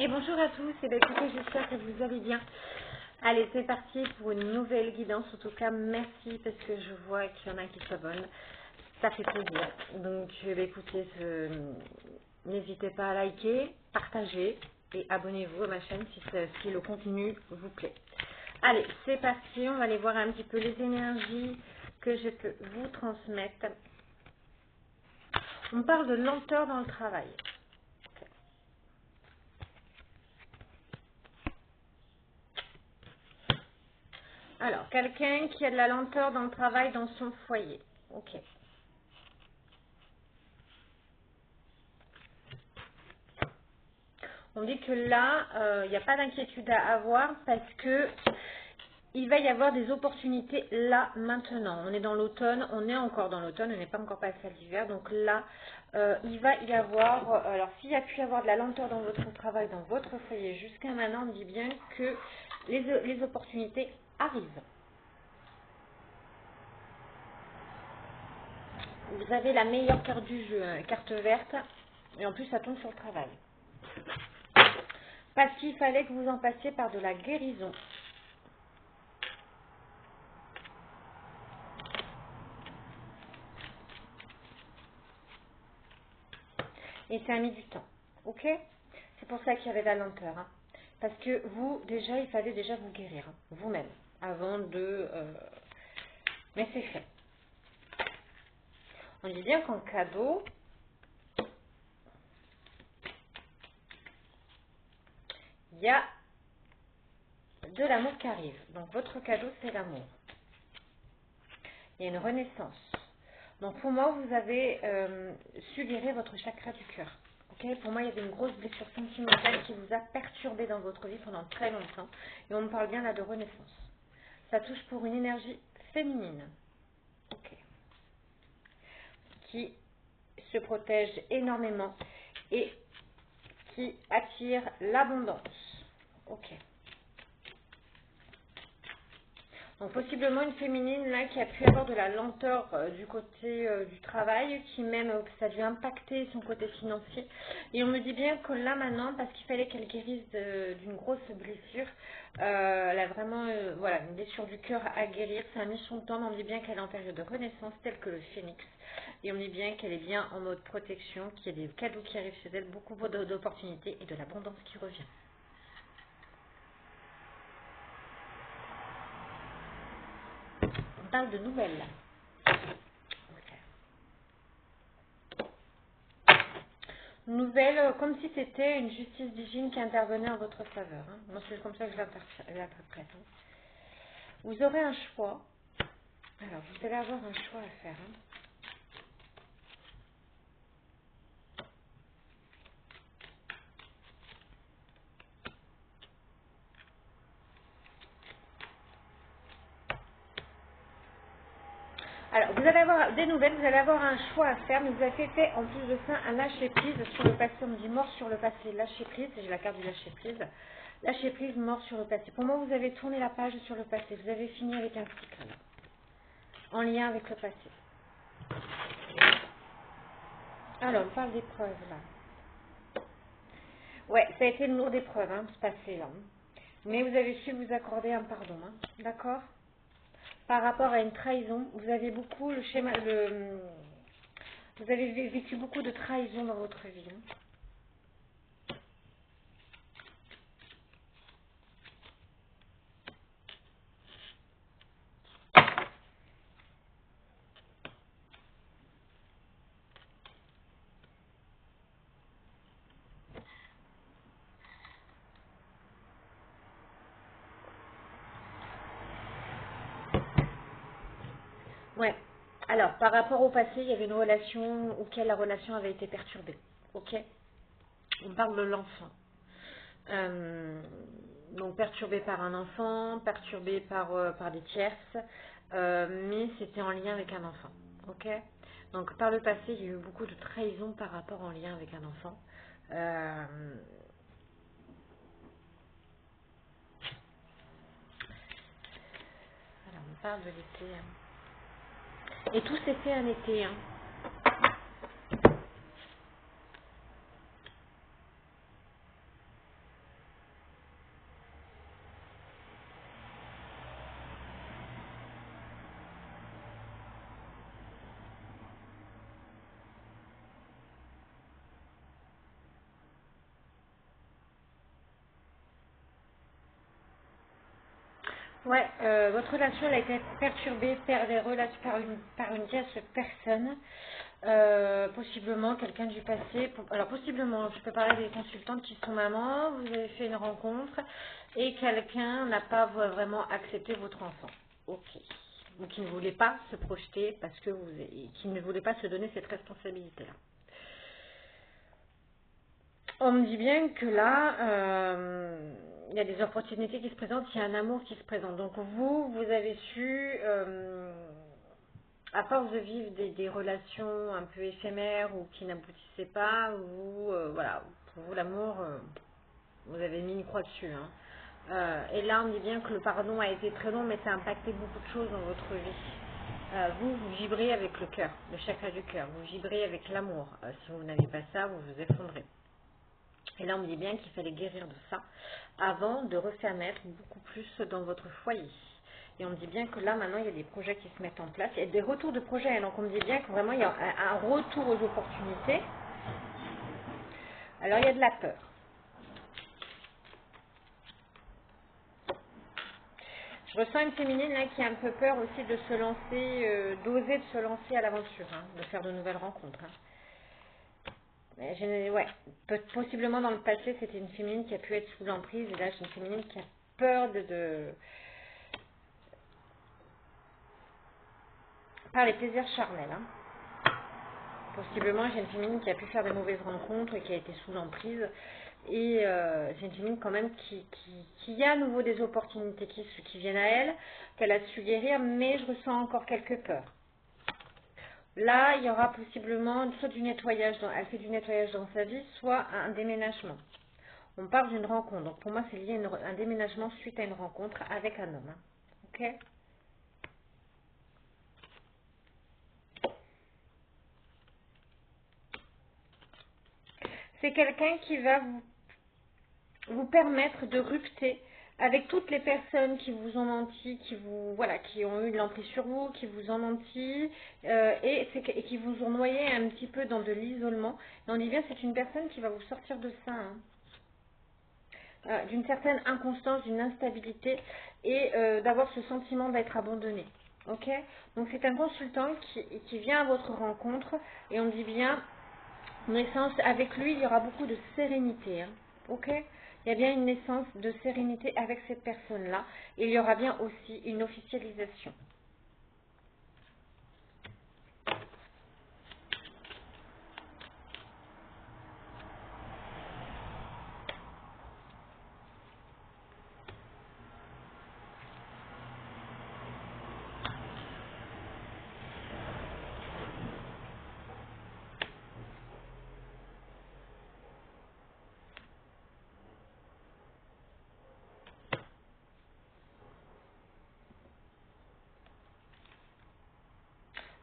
Et bonjour à tous, et bien écoutez, j'espère que vous allez bien. Allez, c'est parti pour une nouvelle guidance. En tout cas, merci parce que je vois qu'il y en a qui s'abonnent. Ça fait plaisir. Donc, écoutez, n'hésitez pas à liker, partager et abonnez-vous à ma chaîne si le contenu vous plaît. Allez, c'est parti. On va aller voir un petit peu les énergies que je peux vous transmettre. On parle de lenteur dans le travail. Alors, quelqu'un qui a de la lenteur dans le travail dans son foyer. Ok. On dit que là, il n'y a pas d'inquiétude à avoir parce que il va y avoir des opportunités là, maintenant. On est dans l'automne, on est encore dans l'automne, on n'est pas encore passé à l'hiver. Donc là, il va y avoir, alors s'il y a pu y avoir de la lenteur dans votre travail, dans votre foyer jusqu'à maintenant, on dit bien que les opportunités arrivent. Vous avez la meilleure carte du jeu, carte verte, et en plus ça tombe sur le travail. Parce qu'il fallait que vous en passiez par de la guérison. Et ça a mis du temps, ok? C'est pour ça qu'il y avait de la lenteur. Hein. Parce que vous, déjà, il fallait déjà vous guérir, hein, vous-même, avant de... Mais c'est fait. On dit bien qu'en cadeau, il y a de l'amour qui arrive. Donc votre cadeau, c'est l'amour. Il y a une renaissance. Donc pour moi, vous avez su guérir votre chakra du cœur. Okay, pour moi, il y avait une grosse blessure sentimentale qui vous a perturbé dans votre vie pendant très longtemps. Et on me parle bien là de renaissance. Ça touche pour une énergie féminine. Okay. Qui se protège énormément et qui attire l'abondance. Ok. Donc possiblement une féminine là qui a pu avoir de la lenteur du côté du travail, qui même ça a dû impacter son côté financier. Et on me dit bien que là maintenant, parce qu'il fallait qu'elle guérisse d'une grosse blessure, elle a vraiment voilà, une blessure du cœur à guérir. Ça a mis son temps, mais on me dit bien qu'elle est en période de renaissance telle que le phénix. Et on me dit bien qu'elle est bien en mode protection, qu'il y a des cadeaux qui arrivent chez elle, beaucoup d'opportunités et de l'abondance qui revient. On parle de nouvelles. Nouvelle, comme si c'était une justice divine qui intervenait en votre faveur. Hein. Moi, c'est comme ça que je l'interprète. Hein. Vous aurez un choix. Alors, vous allez avoir un choix à faire. Hein. Alors, vous allez avoir des nouvelles, vous allez avoir un choix à faire, mais vous avez fait en plus de ça un lâcher prise sur le passé. On me dit mort sur le passé, lâcher prise, j'ai la carte du lâcher prise. Lâcher prise, mort sur le passé. Pour moi, vous avez tourné la page sur le passé. Vous avez fini avec un cycle là, en lien avec le passé. Alors, on parle d'épreuves là. Ouais, ça a été une lourde épreuve, hein, ce passé là. Mais vous avez su vous accorder un pardon, hein, d'accord? Par rapport à une trahison, vous avez beaucoup le schéma, vous avez vécu beaucoup de trahison dans votre vie. Hein. Ouais. Alors, par rapport au passé, il y avait une relation auquel la relation avait été perturbée. Ok. On parle de l'enfant. Donc perturbé par un enfant, perturbé par des tierces, mais c'était en lien avec un enfant. Ok. Donc par le passé, il y a eu beaucoup de trahison par rapport en lien avec un enfant. Alors on parle de l'été. Hein. Et tout s'est fait un été. Hein. Ouais, votre relation elle a été perturbée par des relations par une tierce personne, possiblement quelqu'un du passé. Alors possiblement, je peux parler des consultantes qui sont mamans, vous avez fait une rencontre et quelqu'un n'a pas vraiment accepté votre enfant. Ok. Ou qui ne voulait pas se projeter parce que qui ne voulait pas se donner cette responsabilité-là. On me dit bien que là, il y a des opportunités qui se présentent, il y a un amour qui se présente. Donc vous avez su, à force de vivre des relations un peu éphémères ou qui n'aboutissaient pas, voilà, pour vous l'amour, vous avez mis une croix dessus. Hein. Et là, on me dit bien que le pardon a été très long, mais ça a impacté beaucoup de choses dans votre vie. Vous vibrez avec le cœur, le chakra du cœur, vous vibrez avec l'amour. Si vous n'avez pas ça, vous vous effondrez. Et là, on me dit bien qu'il fallait guérir de ça avant de refaire mettre beaucoup plus dans votre foyer. Et on me dit bien que là, maintenant, il y a des projets qui se mettent en place. Il y a des retours de projets. Hein. Donc, on me dit bien que vraiment, il y a un retour aux opportunités. Alors, il y a de la peur. Je ressens une féminine là, qui a un peu peur aussi de se lancer, d'oser de se lancer à l'aventure, hein, de faire de nouvelles rencontres. Hein. Ouais, possiblement dans le passé, c'était une féminine qui a pu être sous l'emprise. Et là, c'est une féminine qui a peur par les plaisirs charnels. Hein. Possiblement, j'ai une féminine qui a pu faire de mauvaises rencontres et qui a été sous l'emprise. Et j'ai une féminine quand même qui a à nouveau des opportunités qui viennent à elle, qu'elle a su guérir, mais je ressens encore quelques peurs. Là, il y aura possiblement soit du nettoyage, elle fait du nettoyage dans sa vie, soit un déménagement. On parle d'une rencontre, donc pour moi c'est lié à un déménagement suite à une rencontre avec un homme. Hein. Ok ? C'est quelqu'un qui va vous permettre de rupter avec toutes les personnes qui vous ont menti, qui ont eu de l'emprise sur vous, qui vous ont menti et qui vous ont noyé un petit peu dans de l'isolement. Et on dit bien c'est une personne qui va vous sortir de ça, hein. D'une certaine inconstance, d'une instabilité et d'avoir ce sentiment d'être abandonné. Ok ? Donc c'est un consultant qui vient à votre rencontre et on dit bien naissance, avec lui, il y aura beaucoup de sérénité. Hein. Ok ? Il y a bien une naissance de sérénité avec cette personne-là. Et il y aura bien aussi une officialisation.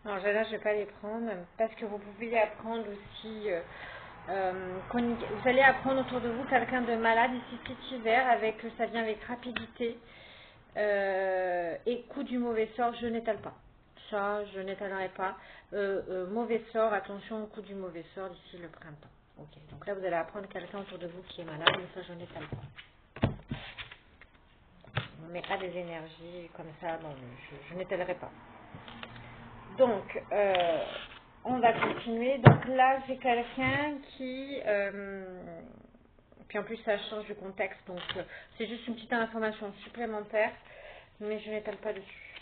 Alors là, je ne vais pas les prendre parce que vous pouvez apprendre aussi... vous allez apprendre autour de vous quelqu'un de malade ici cet hiver, ça vient avec rapidité et coup du mauvais sort, je n'étale pas. Ça, je n'étalerai pas. Mauvais sort, attention au coup du mauvais sort d'ici le printemps. Ok, donc là vous allez apprendre quelqu'un autour de vous qui est malade, mais ça je n'étale pas. On met pas des énergies comme ça, bon, je n'étalerai pas. Donc, on va continuer. Donc là, j'ai quelqu'un qui... puis en plus, ça change de contexte. Donc, c'est juste une petite information supplémentaire. Mais je n'étale pas dessus.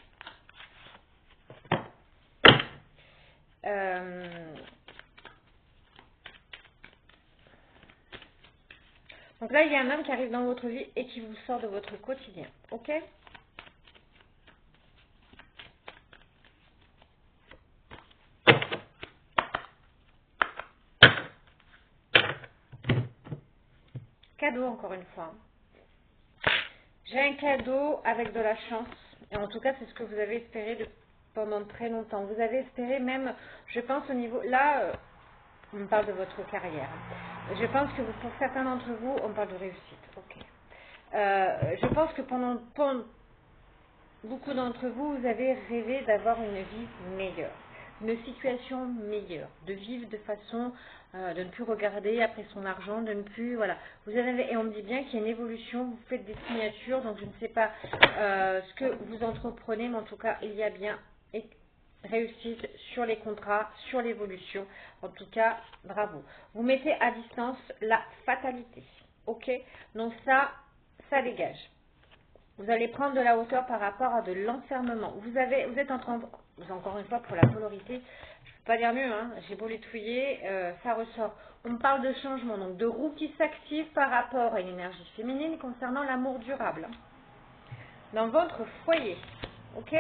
Donc là, il y a un homme qui arrive dans votre vie et qui vous sort de votre quotidien. Ok ? Cadeau, encore une fois. J'ai un cadeau avec de la chance. Et en tout cas, c'est ce que vous avez espéré pendant très longtemps. Vous avez espéré même, je pense, au niveau... Là, on parle de votre carrière. Je pense que pour certains d'entre vous, on parle de réussite. Ok. Je pense que pendant beaucoup d'entre vous, vous avez rêvé d'avoir une vie meilleure. une situation meilleure, de vivre de façon, de ne plus regarder après son argent, de ne plus, voilà. Vous avez, et on me dit bien qu'il y a une évolution, vous faites des signatures, donc je ne sais pas ce que vous entreprenez, mais en tout cas, il y a bien réussite sur les contrats, sur l'évolution. En tout cas, bravo. Vous mettez à distance la fatalité. Ok? Donc ça dégage. Vous allez prendre de la hauteur par rapport à de l'enfermement. Vous êtes en train, encore une fois pour la polarité, je ne peux pas dire mieux, hein, j'ai beau les touiller, ça ressort. On parle de changement, donc de roue qui s'active par rapport à une énergie féminine concernant l'amour durable. Dans votre foyer, ok?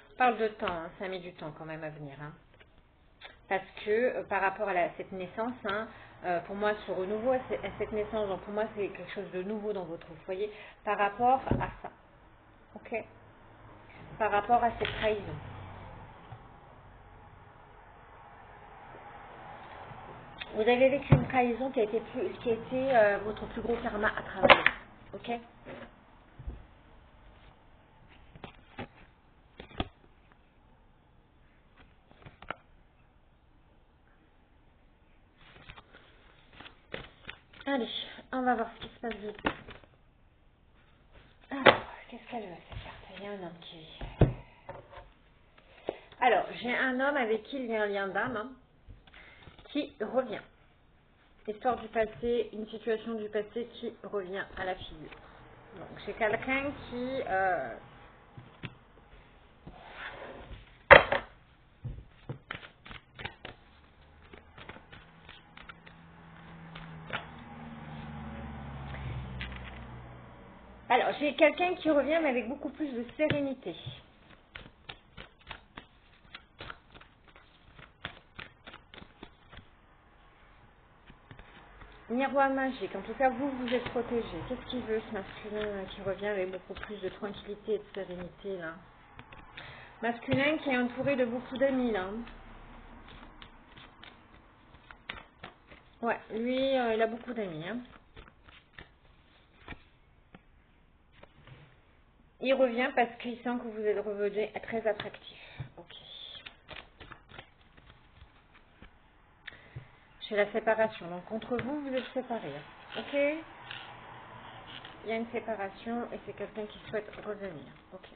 On parle de temps, hein, ça met du temps quand même à venir. Hein. Parce que par rapport à cette naissance, hein, pour moi ce renouveau, à cette naissance, donc pour moi c'est quelque chose de nouveau dans votre foyer, par rapport à ça, ok? Par rapport à cette trahison. Vous avez vécu une trahison qui a été, votre plus gros karma à travailler, ok? Allez, on va voir ce qui se passe de tout. Alors, qu'est-ce qu'elle veut cette carte? Il y a un homme qui vit. Alors, j'ai un homme avec qui il y a un lien d'âme, hein, qui revient. Histoire du passé, une situation du passé qui revient à la figure. Donc, j'ai quelqu'un qui... Alors, j'ai quelqu'un qui revient, mais avec beaucoup plus de sérénité. Miroir magique. En tout cas, vous êtes protégé. Qu'est-ce qu'il veut, ce masculin qui revient avec beaucoup plus de tranquillité et de sérénité, là? Masculin qui est entouré de beaucoup d'amis, là. Ouais, lui, il a beaucoup d'amis, hein. Il revient parce qu'il sent que vous êtes revenu très attractif. Ok. J'ai la séparation. Donc, entre vous, vous êtes séparés. Hein. Ok. Il y a une séparation et c'est quelqu'un qui souhaite revenir. Ok.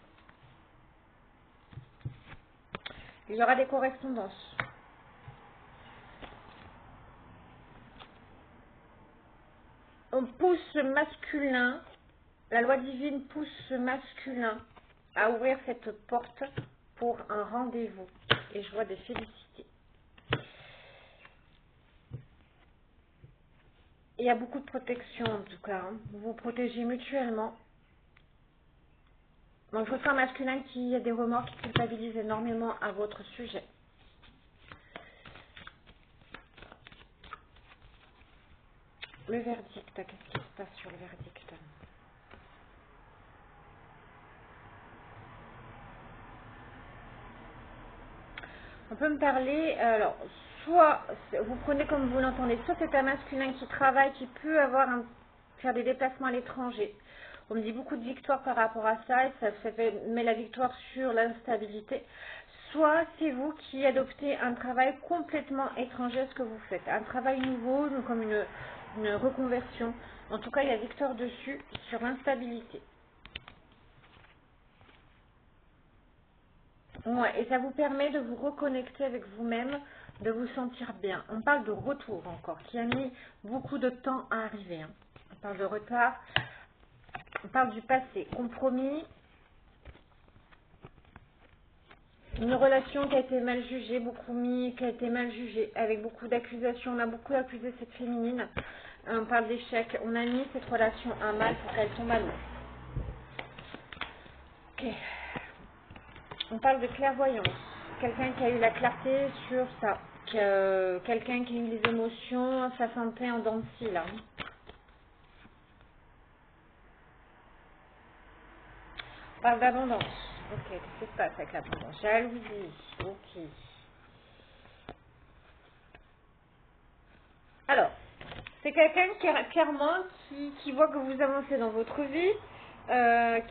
Il y aura des correspondances. On pousse ce masculin, la loi divine pousse ce masculin à ouvrir cette porte pour un rendez-vous. Et je vois des félicités. Il y a beaucoup de protection en tout cas. Hein. Vous vous protégez mutuellement. Donc je ressens un masculin qui a des remords, qui culpabilise énormément à votre sujet. Le verdict, qu'est-ce qui se passe sur le verdict? On peut me parler, alors, soit vous prenez comme vous l'entendez, soit c'est un masculin qui travaille, qui peut faire des déplacements à l'étranger. On me dit beaucoup de victoires par rapport à ça, et met la victoire sur l'instabilité. Soit c'est vous qui adoptez un travail complètement étranger à ce que vous faites. Un travail nouveau, comme une reconversion. En tout cas, il y a victoire dessus sur l'instabilité. Ouais, et ça vous permet de vous reconnecter avec vous-même, de vous sentir bien. On parle de retour encore, qui a mis beaucoup de temps à arriver. Hein. On parle de retard, on parle du passé, compromis, une relation qui a été mal jugée, qui a été mal jugée, avec beaucoup d'accusations. On a beaucoup accusé cette féminine. On parle d'échec. On a mis cette relation à mal pour qu'elle tombe à l'eau. Ok. On parle de clairvoyance. Quelqu'un qui a eu la clarté sur ça. Quelqu'un qui a eu les émotions, sa santé en dents de scie, là. On parle d'abondance. Ok, qu'est-ce qui se passe avec l'abondance? Jalousie. Ok. Alors, C'est quelqu'un clairement qui voit que vous avancez dans votre vie,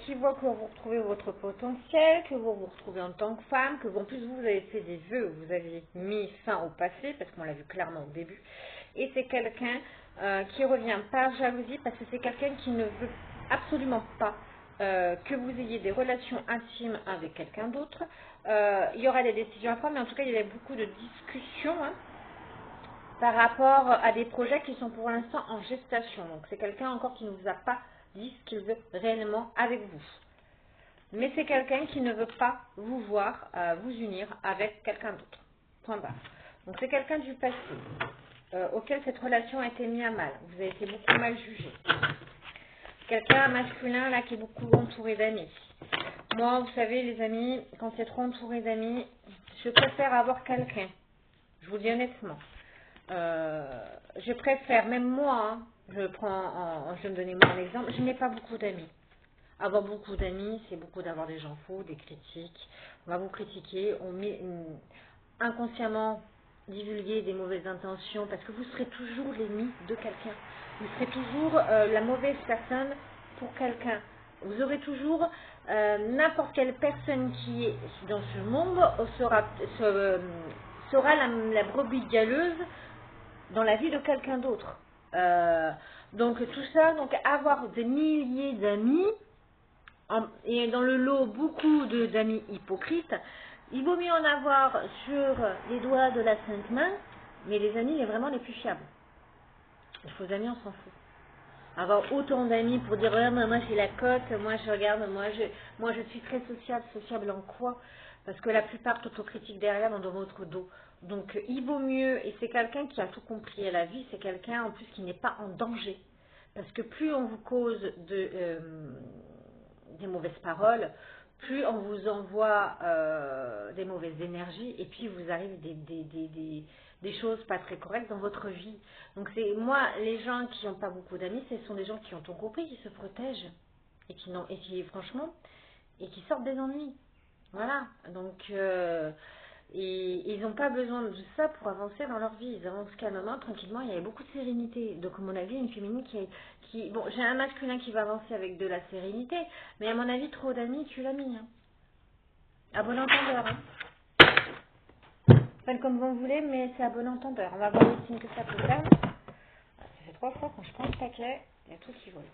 qui voit que vous retrouvez votre potentiel, que vous vous retrouvez en tant que femme, que en plus vous avez fait des vœux, vous avez mis fin au passé, parce qu'on l'a vu clairement au début. Et c'est quelqu'un qui revient par jalousie, parce que c'est quelqu'un qui ne veut absolument pas que vous ayez des relations intimes avec quelqu'un d'autre. Il y aura des décisions à prendre, mais en tout cas il y a beaucoup de discussions, hein, par rapport à des projets qui sont pour l'instant en gestation. Donc c'est quelqu'un encore qui ne vous a pas dit ce qu'il veut réellement avec vous. Mais c'est quelqu'un qui ne veut pas vous voir vous unir avec quelqu'un d'autre. Point barre. Donc c'est quelqu'un du passé auquel cette relation a été mise à mal. Vous avez été beaucoup mal jugé. Quelqu'un masculin là qui est beaucoup entouré d'amis. Moi, vous savez les amis, quand c'est trop entouré d'amis, je préfère avoir quelqu'un. Je vous le dis honnêtement. Je préfère, même moi, hein, je vais me donner moi un exemple, je n'ai pas beaucoup d'amis. Avoir beaucoup d'amis, c'est beaucoup d'avoir des gens faux, des critiques. On va vous critiquer, on met inconsciemment divulguer des mauvaises intentions parce que vous serez toujours l'ennemi de quelqu'un. Vous serez toujours la mauvaise personne pour quelqu'un. Vous aurez toujours n'importe quelle personne qui est dans ce monde sera la brebis galeuse dans la vie de quelqu'un d'autre. Donc tout ça, donc avoir des milliers d'amis, et dans le lot beaucoup d'amis hypocrites, il vaut mieux en avoir sur les doigts de la sainte main, mais les amis vraiment les plus fiables. Les faux amis, on s'en fout. Avoir autant d'amis pour dire ouais, moi j'ai la cote, moi je regarde, moi je suis très sociable en quoi? Parce que la plupart t'autocritiquent derrière dans votre dos. Donc il vaut mieux, et c'est quelqu'un qui a tout compris à la vie, c'est quelqu'un en plus qui n'est pas en danger. Parce que plus on vous cause des mauvaises paroles, plus on vous envoie des mauvaises énergies, et puis vous arrive des choses pas très correctes dans votre vie. Donc c'est moi, les gens qui n'ont pas beaucoup d'amis, ce sont des gens qui ont tout compris, qui se protègent, et qui franchement, et qui sortent des ennuis. Voilà, donc ils n'ont pas besoin de ça pour avancer dans leur vie. Ils avancent calmement, tranquillement. Il y avait beaucoup de sérénité. Donc, à mon avis, une féminine bon, j'ai un masculin qui va avancer avec de la sérénité, mais à mon avis, trop d'amis, tu l'as mis. Hein. À bon entendeur. Hein. Faites comme vous voulez, mais c'est à bon entendeur. On va voir les signes que ça peut faire. Ça fait 3 fois quand je prends le paquet, il y a tout qui vole.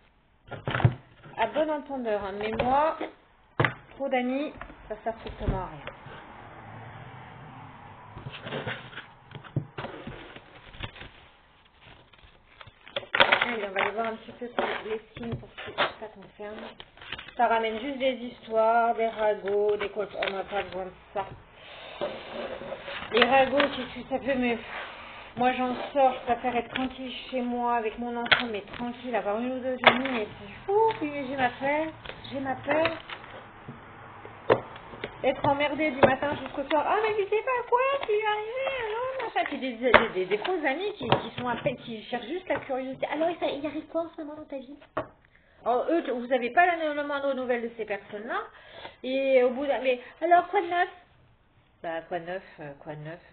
À bon entendeur, hein. Mais moi, trop d'amis, ça sert strictement à rien. Allez, on va aller voir un petit peu les signes pour ce que ça concerne. Ça ramène juste des histoires, des ragots, des colpes. On n'a pas besoin de ça. Les ragots, ça peut me... Moi, j'en sors, je préfère être tranquille chez moi avec mon enfant, mais tranquille, avoir une ou deux amies, mais c'est fou, puis j'ai ma peur. Être emmerdée du matin jusqu'au soir. Ah, mais tu sais pas quoi, tu es arrivé, non, machin. Puis des faux amis qui sont à peine, qui cherchent juste la curiosité. Alors, il arrive quoi en ce moment dans ta vie? Alors, eux, vous n'avez pas la moindre nouvelle de ces personnes-là. Et au bout d'un... Mais alors, quoi de neuf? Bah, quoi de neuf,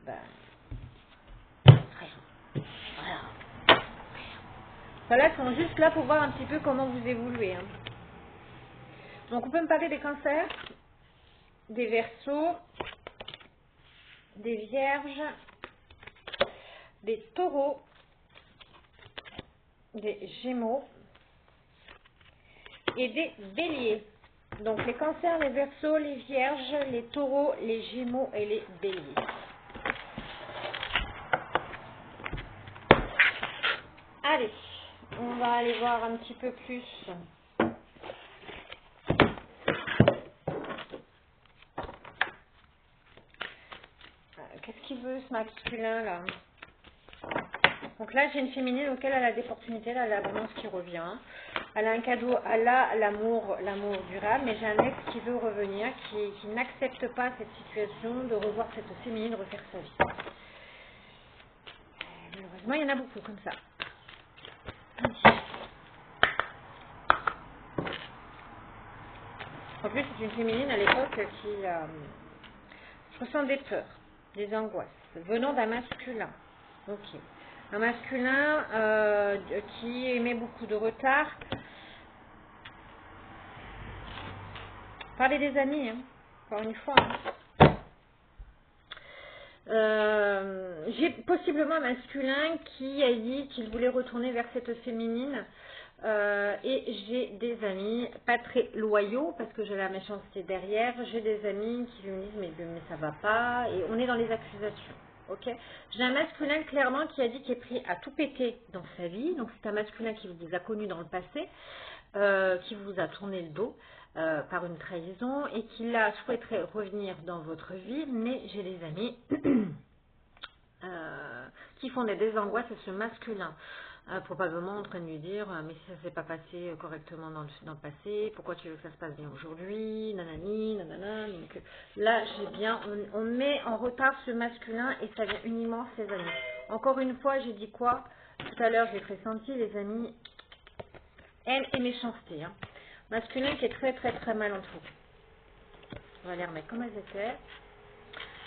bah... rien. Voilà. Voilà, ils sont juste là pour voir un petit peu comment vous évoluez. Hein. Donc, on peut me parler des cancers, des Verseaux, des Vierges, des Taureaux, des Gémeaux et des Béliers. Donc les Cancers, les Verseaux, les Vierges, les Taureaux, les Gémeaux et les Béliers. Allez, on va aller voir un petit peu plus. Qu'est-ce qu'il veut ce masculin là? Donc là j'ai une féminine auquel elle a des opportunités, elle a l'abondance qui revient. Elle a un cadeau, elle a l'amour durable, mais j'ai un ex qui veut revenir, qui n'accepte pas cette situation de revoir cette féminine refaire sa vie. Malheureusement, il y en a beaucoup comme ça. En plus, c'est une féminine à l'époque qui ressent des peurs, des angoisses, venant d'un masculin. Ok. Un masculin qui émet beaucoup de retard. Parlez des amis, hein, encore une fois. Hein. J'ai possiblement un masculin qui a dit qu'il voulait retourner vers cette féminine. Et j'ai des amis pas très loyaux parce que j'ai la méchanceté derrière. J'ai des amis qui me disent mais ça va pas. Et on est dans les accusations. Ok. J'ai un masculin clairement qui a dit qu'il est prêt à tout péter dans sa vie. Donc c'est un masculin qui vous a connu dans le passé, qui vous a tourné le dos. Par une trahison et qui là souhaiterait revenir dans votre vie, mais j'ai des amis qui font des angoisses à ce masculin, probablement en train de lui dire mais si ça s'est pas passé correctement dans le passé, pourquoi tu veux que ça se passe bien aujourd'hui, nanani, nanana. Donc là j'ai bien, on met en retard ce masculin et ça vient uniquement ses amis. Encore une fois, j'ai dit quoi tout à l'heure, j'ai pressenti, les amis, haine et méchanceté, hein. Masculin qui est très très très mal entouré. On va les remettre comme elles étaient.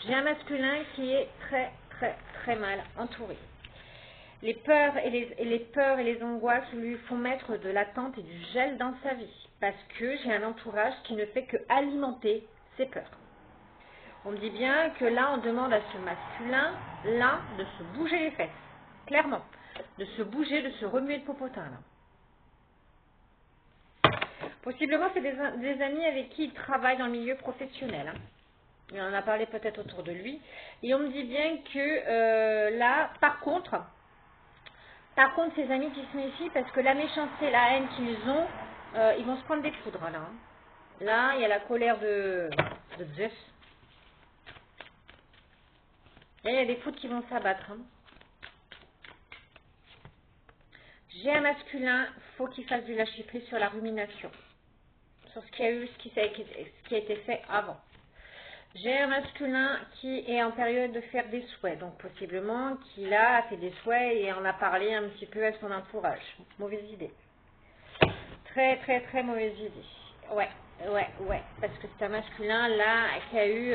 J'ai un masculin qui est très très très mal entouré. Les peurs et les angoisses lui font mettre de l'attente et du gel dans sa vie. Parce que j'ai un entourage qui ne fait que alimenter ses peurs. On me dit bien que là on demande à ce masculin là de se bouger les fesses. Clairement. De se bouger, de se remuer de popotin là. Possiblement, c'est des amis avec qui il travaille dans le milieu professionnel. Hein. Il en a parlé peut-être autour de lui. Et on me dit bien que là, par contre, ces amis qui se méfient, parce que la méchanceté, la haine qu'ils ont, ils vont se prendre des foudres. Là, hein. Là, il y a la colère de Zeus. Là, il y a des foudres qui vont s'abattre. Hein. J'ai un masculin, faut qu'il fasse du lâcher prise sur la rumination. Sur ce qu'il y a eu, ce qui a été fait avant. J'ai un masculin qui est en période de faire des souhaits, donc possiblement qu'il a fait des souhaits et en a parlé un petit peu à son entourage. Mauvaise idée. Très très très mauvaise idée. Ouais, parce que c'est un masculin là qui a eu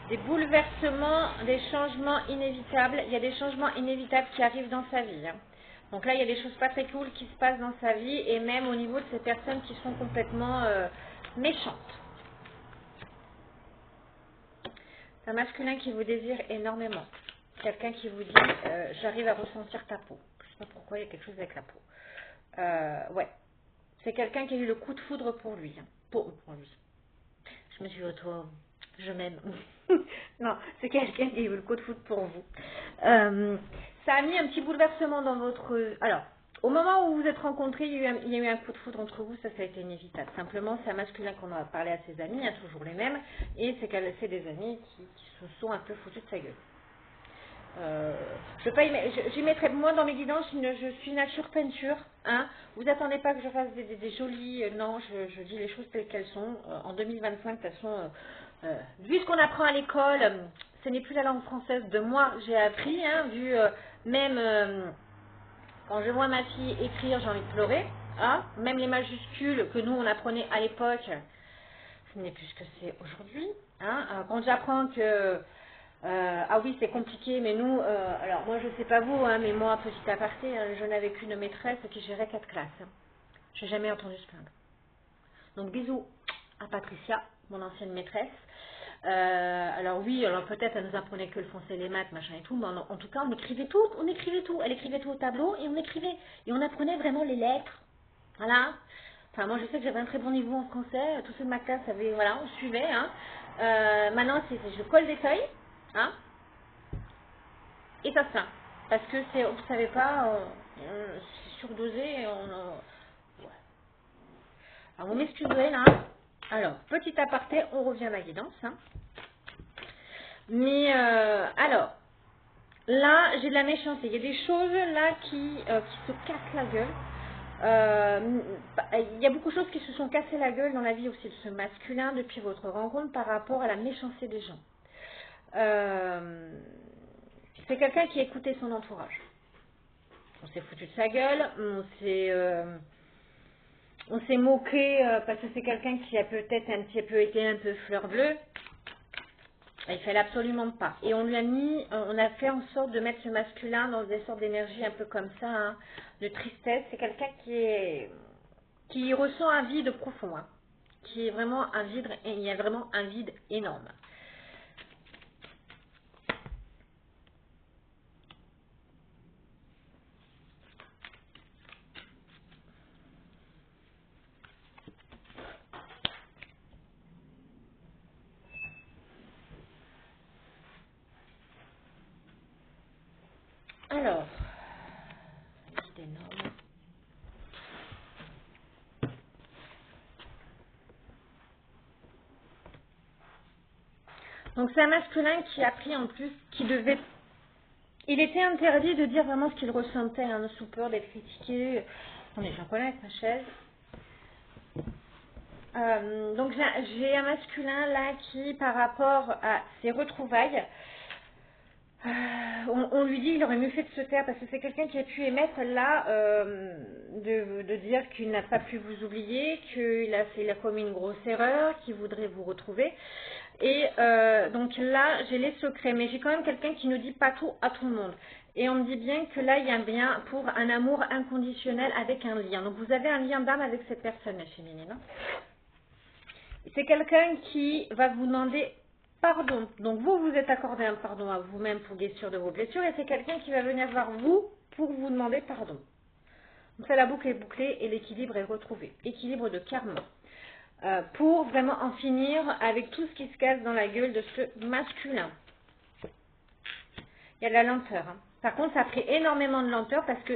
des bouleversements, des changements inévitables. Il y a des changements inévitables qui arrivent dans sa vie. Hein. Donc là, il y a des choses pas très cool qui se passent dans sa vie et même au niveau de ces personnes qui sont complètement méchantes. C'est un masculin qui vous désire énormément. Quelqu'un qui vous dit j'arrive à ressentir ta peau. Je ne sais pas pourquoi, il y a quelque chose avec la peau. Ouais. C'est quelqu'un qui a eu le coup de foudre pour lui. Hein. Pour lui. Je me suis dit, toi, je m'aime. Non, c'est quelqu'un qui a eu le coup de foudre pour vous. Ça a mis un petit bouleversement dans votre... Alors, au moment où vous vous êtes rencontrés, il y a eu un coup de foudre entre vous, ça a été inévitable. Simplement, c'est un masculin qu'on a parlé à ses amis, il y a toujours les mêmes, et c'est des amis qui se sont un peu foutus de sa gueule. J'y mettrai, moi dans mes guidances, je suis nature peinture. Hein. Vous attendez pas que je fasse des jolies... non, je dis les choses telles qu'elles sont. En 2025, de toute façon, vu ce qu'on apprend à l'école, ce n'est plus la langue française de moi, j'ai appris, hein, vu même quand je vois ma fille écrire, j'ai envie de pleurer. Hein. Même les majuscules que nous, on apprenait à l'époque, ce n'est plus ce que c'est aujourd'hui. Hein. Quand j'apprends que... ah oui, c'est compliqué, mais nous, alors moi je sais pas vous, hein, mais moi, petit aparté, hein, je n'avais qu'une maîtresse qui gérait 4 classes. Hein. Je n'ai jamais entendu se plaindre. Donc bisous à Patricia, mon ancienne maîtresse. Alors oui, alors peut-être elle nous apprenait que le français, les maths, machin et tout, mais en tout cas on écrivait tout. Elle écrivait tout au tableau et on écrivait. Et on apprenait vraiment les lettres. Voilà. Enfin, moi, je sais que j'avais un très bon niveau en français. Tous ceux de ma classe avaient, voilà, on suivait. Hein. Maintenant, je colle des feuilles. Hein, et ça se plaint. Parce que vous savez pas, c'est surdosé. Ouais. Alors, vous m'excuserez là. Alors, petit aparté, on revient à la guidance. Hein. Mais, alors, là, j'ai de la méchanceté. Il y a des choses là qui se cassent la gueule. Il y a beaucoup de choses qui se sont cassées la gueule dans la vie aussi de ce masculin depuis votre rencontre par rapport à la méchanceté des gens. C'est quelqu'un qui écoutait son entourage. On s'est foutu de sa gueule, on s'est moqué parce que c'est quelqu'un qui a peut-être un petit peu été un peu fleur bleue. Il fallait absolument pas. Et on lui a mis, on a fait en sorte de mettre ce masculin dans des sortes d'énergie un peu comme ça, hein, de tristesse. C'est quelqu'un qui ressent un vide profond, hein, qui est vraiment un vide, et il y a vraiment un vide énorme. Alors, c'est énorme. Donc c'est un masculin qui a pris en plus, qui devait... Il était interdit de dire vraiment ce qu'il ressentait, hein, sous peur d'être critiqué. Attendez, j'en connais avec ma chaise. Donc j'ai un masculin là qui, par rapport à ses retrouvailles, on lui dit qu'il aurait mieux fait de se taire parce que c'est quelqu'un qui a pu émettre là de dire qu'il n'a pas pu vous oublier, qu'il a commis une grosse erreur, qu'il voudrait vous retrouver. Et donc là, j'ai les secrets, mais j'ai quand même quelqu'un qui ne dit pas tout à tout le monde. Et on me dit bien que là, il y a bien pour un amour inconditionnel avec un lien. Donc vous avez un lien d'âme avec cette personne, la féminine. Hein. C'est quelqu'un qui va vous demander pardon. Donc vous, vous êtes accordé un pardon à vous-même pour guérison de vos blessures et c'est quelqu'un qui va venir vers vous pour vous demander pardon. Donc ça, la boucle est bouclée et l'équilibre est retrouvé. Équilibre de karma. Pour vraiment en finir avec tout ce qui se casse dans la gueule de ce masculin. Il y a de la lenteur. Hein. Par contre, ça a pris énormément de lenteur parce que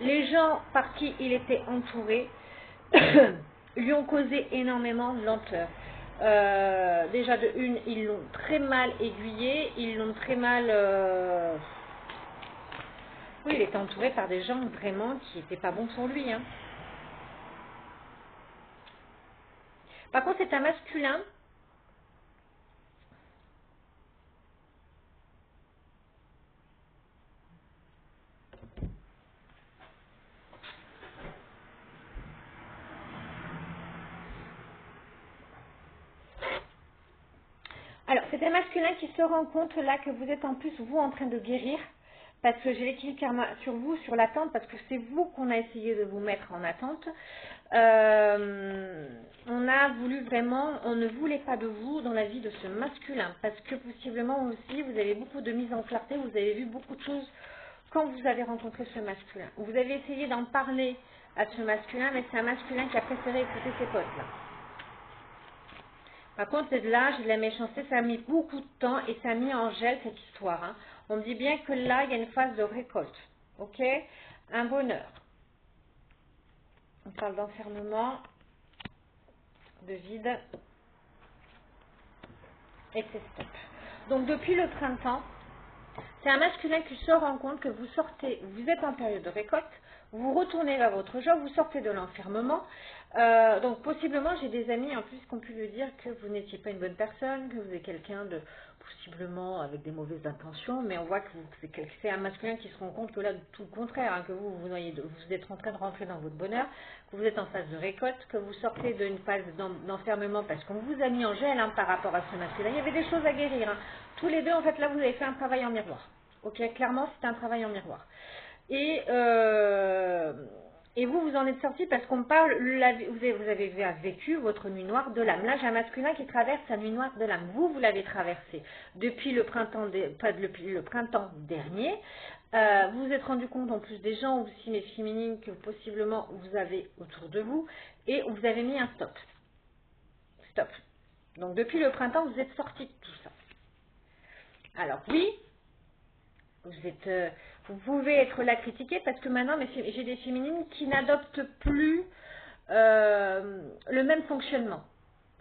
les gens par qui il était entouré lui ont causé énormément de lenteur. Déjà de une, ils l'ont très mal aiguillé, ils l'ont très mal... Oui, il était entouré par des gens vraiment qui n'étaient pas bons pour lui. Hein. Par contre, c'est un masculin. Alors, c'est un masculin qui se rend compte là que vous êtes en plus, vous, en train de guérir. Parce que j'ai l'équilibre karma sur vous, sur l'attente, parce que c'est vous qu'on a essayé de vous mettre en attente. On a voulu vraiment, on ne voulait pas de vous dans la vie de ce masculin. Parce que possiblement aussi, vous avez beaucoup de mise en clarté, vous avez vu beaucoup de choses quand vous avez rencontré ce masculin. Vous avez essayé d'en parler à ce masculin, mais c'est un masculin qui a préféré écouter ses potes là. Par contre, c'est de là, j'ai de la méchanceté, ça a mis beaucoup de temps et ça a mis en gel cette histoire. Hein. On me dit bien que là, il y a une phase de récolte. Ok? Un bonheur. On parle d'enfermement, de vide. Et c'est stop. Donc, depuis le printemps, c'est un masculin qui se rend compte que vous sortez, vous êtes en période de récolte, vous retournez vers votre job, vous sortez de l'enfermement. Donc possiblement, j'ai des amis en plus qui ont pu lui dire que vous n'étiez pas une bonne personne, que vous êtes quelqu'un de possiblement avec des mauvaises intentions, mais on voit que c'est un masculin qui se rend compte que là, tout le contraire, hein, que vous êtes en train de rentrer dans votre bonheur, que vous êtes en phase de récolte, que vous sortez d'une phase d'enfermement parce qu'on vous a mis en gel hein, par rapport à ce masculin. Il y avait des choses à guérir. Hein. Tous les deux, en fait, là, vous avez fait un travail en miroir. Ok, clairement, c'est un travail en miroir. Et vous, vous en êtes sorti parce qu'on parle, vous avez vécu votre nuit noire de l'âme. Là, j'ai un masculin qui traverse sa nuit noire de l'âme. Vous l'avez traversé depuis le printemps, depuis le printemps dernier. Vous vous êtes rendu compte en plus des gens aussi, mais féminines, que possiblement vous avez autour de vous. Et vous avez mis un stop. Stop. Donc, depuis le printemps, vous êtes sorti de tout ça. Alors, oui. Vous pouvez être là critiqué parce que maintenant j'ai des féminines qui n'adoptent plus le même fonctionnement,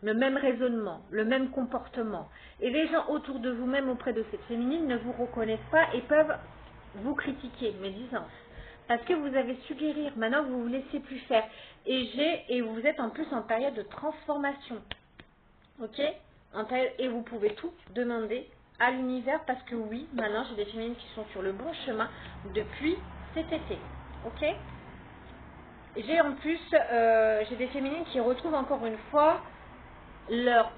le même raisonnement, le même comportement. Et les gens autour de vous, même auprès de cette féminine, ne vous reconnaissent pas et peuvent vous critiquer, médisance. Parce que vous avez su guérir, maintenant vous ne vous laissez plus faire. Et vous êtes en plus en période de transformation. Ok? Et vous pouvez tout demander à l'univers parce que oui, maintenant j'ai des féminines qui sont sur le bon chemin depuis cet été. Ok? J'ai en plus, j'ai des féminines qui retrouvent encore une fois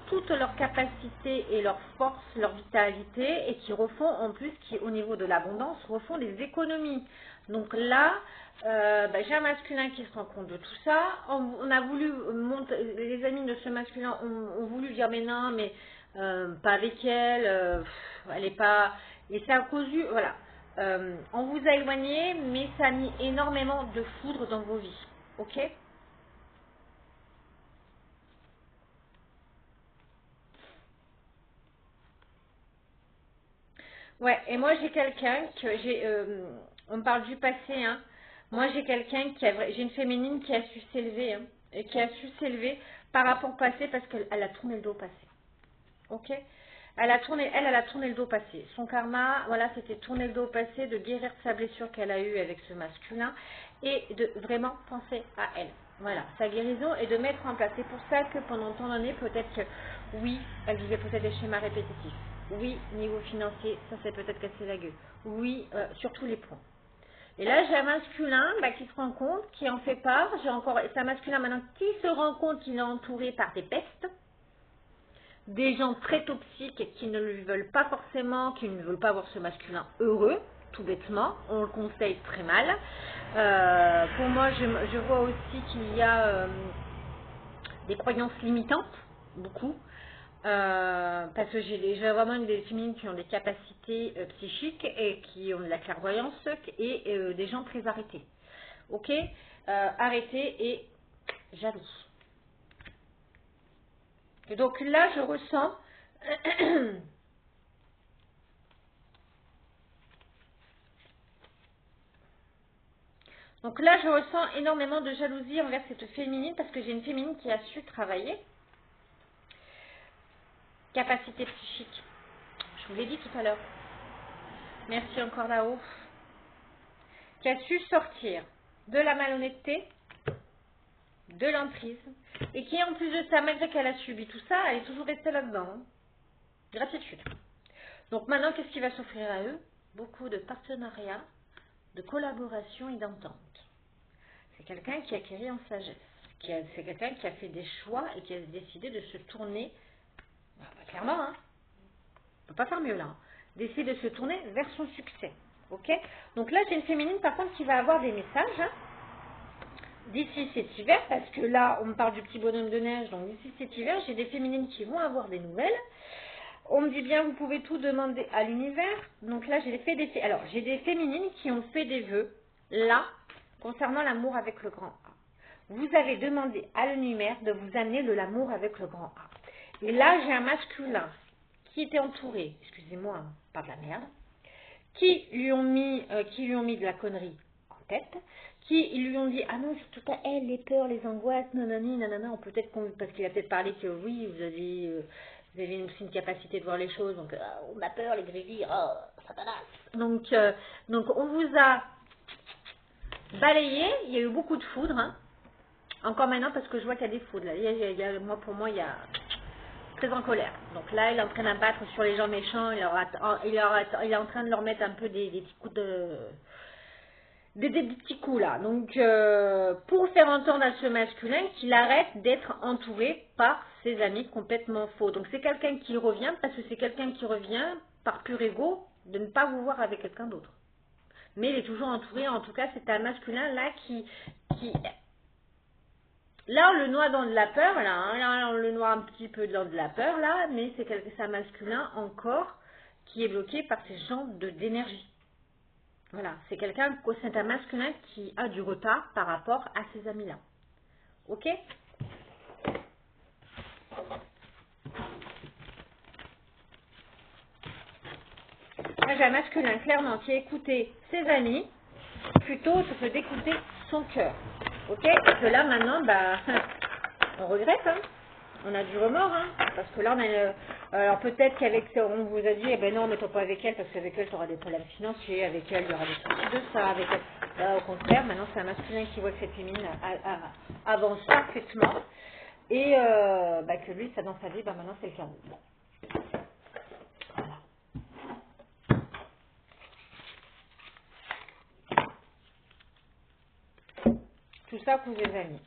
toutes leurs capacités et leurs forces, leur vitalité, et qui refont en plus, qui au niveau de l'abondance, refont des économies. Donc là, j'ai un masculin qui se rend compte de tout ça. On a voulu les amis de ce masculin ont voulu dire mais non, mais pas avec elle, elle est pas. Et c'est à cause du voilà. On vous a éloigné, mais ça a mis énormément de foudre dans vos vies. Ok? Ouais, et moi j'ai quelqu'un que on parle du passé, hein. Moi j'ai quelqu'un j'ai une féminine qui a su s'élever, hein, et qui a su s'élever par rapport au passé parce qu'elle a tourné le dos au passé. Ok? Elle a tourné le dos au passé. Son karma, voilà, c'était tourner le dos au passé, de guérir sa blessure qu'elle a eue avec ce masculin et de vraiment penser à elle. Voilà, sa guérison et de mettre en place. C'est pour ça que pendant tant d'années, peut-être que oui, elle vivait peut-être des schémas répétitifs. Oui, niveau financier, ça c'est peut-être casser la gueule. Oui, sur tous les points. Et là, j'ai un masculin qui se rend compte, qui en fait part. C'est un masculin maintenant qui se rend compte qu'il est entouré par des pestes, des gens très toxiques et qui ne lui veulent pas forcément, qui ne veulent pas voir ce masculin heureux, tout bêtement. On le conseille très mal. Pour moi, je vois aussi qu'il y a des croyances limitantes, beaucoup. Parce que j'ai vraiment des féminines qui ont des capacités psychiques et qui ont de la clairvoyance et des gens très arrêtés. Ok, arrêtés et jaloux. Et donc là, je ressens donc là, je ressens énormément de jalousie envers cette féminine parce que j'ai une féminine qui a su travailler. Capacité psychique. Je vous l'ai dit tout à l'heure. Merci encore là-haut. Qui a su sortir de la malhonnêteté, de l'emprise, et qui en plus de ça, malgré qu'elle a subi tout ça, elle est toujours restée là-dedans. Hein. Gratitude. Donc maintenant, qu'est-ce qui va s'offrir à eux? Beaucoup de partenariats, de collaboration et d'entente. C'est quelqu'un qui a acquéri en sagesse. C'est quelqu'un qui a fait des choix et qui a décidé de se tourner, clairement, hein, on ne peut pas faire mieux là, hein, d'essayer de se tourner vers son succès. Ok? Donc là, j'ai une féminine par contre qui va avoir des messages. Hein, d'ici cet hiver, parce que là, on me parle du petit bonhomme de neige, donc d'ici cet hiver, j'ai des féminines qui vont avoir des nouvelles. On me dit bien, vous pouvez tout demander à l'univers. Donc là, j'ai des féminines qui ont fait des vœux, là, concernant l'amour avec le grand A. Vous avez demandé à l'univers de vous amener de l'amour avec le grand A. Et là, j'ai un masculin qui était entouré, excusez-moi, hein, pas de la merde, qui lui ont mis de la connerie en tête, qui lui ont dit ah non surtout pas elle, les peurs, les angoisses, nanani, nanana, parce qu'il a peut-être parlé que oui vous avez une capacité de voir les choses, donc on a peur, les grésilles, oh satanas. Donc on vous a balayé, il y a eu beaucoup de foudre, hein. Encore maintenant parce que je vois qu'il y a des foudres là. Pour moi il y a très en colère. Donc là, il est en train d'abattre sur les gens méchants. Il est en train de leur mettre un peu des petits coups des petits coups là. Donc, pour faire entendre à ce masculin qu'il arrête d'être entouré par ses amis complètement faux. Donc, c'est quelqu'un qui revient parce que c'est quelqu'un qui revient par pur ego de ne pas vous voir avec quelqu'un d'autre. Mais il est toujours entouré. En tout cas, c'est un masculin là qui là, on le noie dans de la peur, là, hein. Là, on le noie un petit peu dans de la peur, là, mais c'est un masculin encore qui est bloqué par ces genres d'énergie. Voilà, c'est un masculin qui a du retard par rapport à ses amis-là. Ok? Moi, j'ai un masculin clairement qui a écouté ses amis plutôt que d'écouter son cœur. Ok? Et que là, maintenant, on regrette, hein. On a du remords, hein, parce que là, alors peut-être qu'avec ça, on vous a dit, eh ben non, mets-toi pas avec elle, parce qu'avec elle, tu auras des problèmes financiers, avec elle, il y aura des soucis de ça, avec elle. Là, au contraire, maintenant, c'est un masculin qui voit que cette féminine avance parfaitement, et que lui, ça dans sa vie, maintenant, c'est le chaos. Bon. Tout ça pour des amis.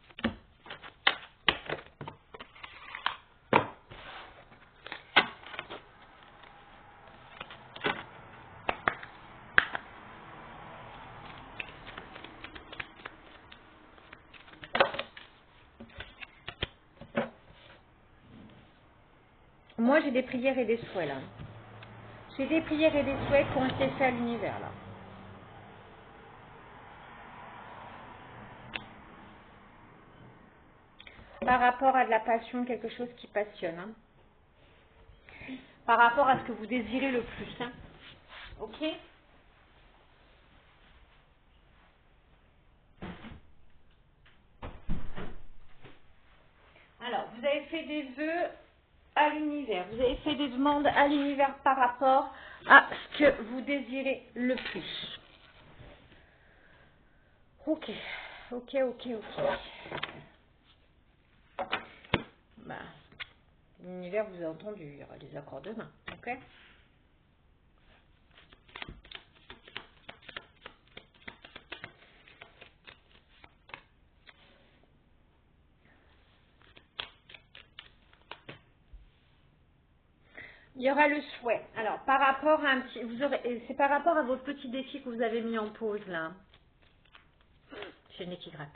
Moi, j'ai des prières et des souhaits, là. J'ai des prières et des souhaits qui ont été faits à l'univers, là. Par rapport à de la passion, quelque chose qui passionne. Hein. Par rapport à ce que vous désirez le plus. Hein. Ok? Alors, vous avez fait des vœux à l'univers. Vous avez fait des demandes à l'univers par rapport à ce que vous désirez le plus. Ok. Ok, ok, ok. Bah, l'univers vous a entendu. Il y aura des accords demain. Ok? Il y aura le souhait. Alors, par rapport à un petit, c'est par rapport à votre petit défi que vous avez mis en pause là. J'ai le nez qui gratte.